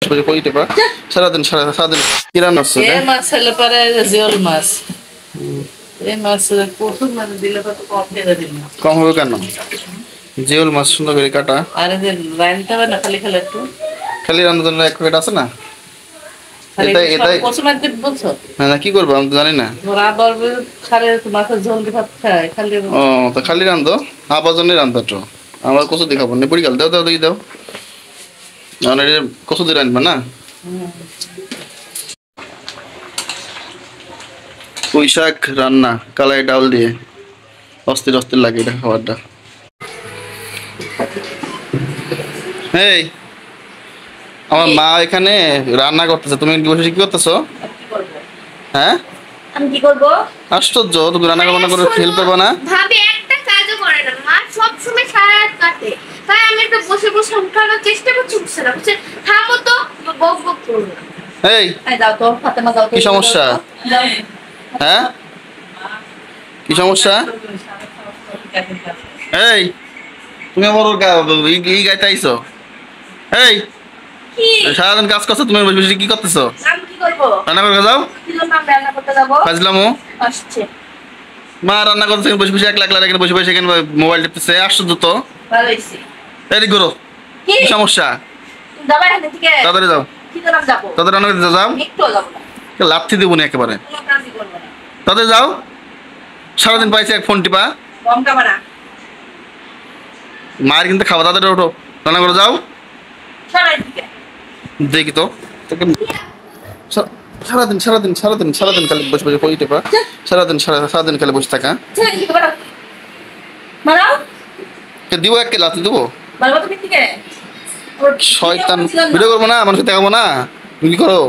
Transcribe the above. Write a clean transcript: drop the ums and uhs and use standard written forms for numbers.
বসে বসে কই টেপা সারাদিন সারাদিন কি রান্না হচ্ছে এ মাছ হলে পরে জিওল মাছ এই মাছ প্রচুর মানে দিলে তো কম দিয়ে দিন কম হবে কেন জিওল মাছ সুন্দর করে কাটা আর যে রাইনতে হবে না খালি খালি একটু খালি রান্নার জন্য এক প্যাকেট আছে না এটাই প্রচুর মাছ দিতে বলছো না কি করবো আমি তো জানি না ওরা বলবে খালি মাছের ঝোল দিয়ে ভাত খায় খালি ও তো খালি রান্ধো আবার জন্য রান্ধো একটু আমার কচু দিয়ে খাবো না পড়ি গেল দাও দাও দেখি দাও কচু দিয়ে রান্ধবা না পুঁই শাক রান্না কালাই ডাল দিয়ে অস্থির অস্থির লাগে এটা খাবারটা এই আমার মা এখানে রান্না করতেছে তুমি বসে কি করতেছো হ্যাঁ আমি কি করব আশ্চর্য তুমি রান্না করে হেল্প করবে না ভাবি একটা কাজও করে না মা সব সময় সারা রাত কাটে তাই আমি একটু বসে বসে উঠানোর চেষ্টা করছি বুঝছে না বুঝছে থামো তো বক বক করো এই দাও তো ফাতেমা দাও তো কি সমস্যা হ্যাঁ কি সমস্যা এই তুমি আমার এই গাইতে আইছো এই কি সারাদিন কাজ করছো তুমি বসে বসে কি করতেছো আমি কি করব রান্না করে যাও কি জন্য আমি রান্না করতে যাব ফাজলামো আসছে মা রান্না করতেছে বসে বসে একলা একলা এখানে বসে বসে এখানে মোবাইল টিপতেছে আশ্চর্য তো ভালো হইছে এদিক করো কি কি সমস্যা যাবা এখান থেকে তাড়াতাড়ি যাও কি জন্য যাব তাড়াতাড়ি রান্না করতে যাও একটু যাব না লাথি দেবো না একেবারে কোনো কাজই করব না তাড়াতাড়ি যাও সারাদিন পাইছে এক ফোন টিপা কম খাবা না মায়ের কিন্তু খাওয়া তাড়াতাড়ি ওঠো রান্না করে যাও সরাই দিকে দেখি তো তোকে সারাদিন সারাদিন সারাদিন সারাদিন খালি বসে বসে কই টেপা সারাদিন খালি বসে থাকা ছেড়ে দিকে বাড়াও মারাও দিব এক লাথি দেবো বলবো তুমি থেকে শয়তান ভিডিও করবো না মানুষকে দেখাবো না তুমি কি করো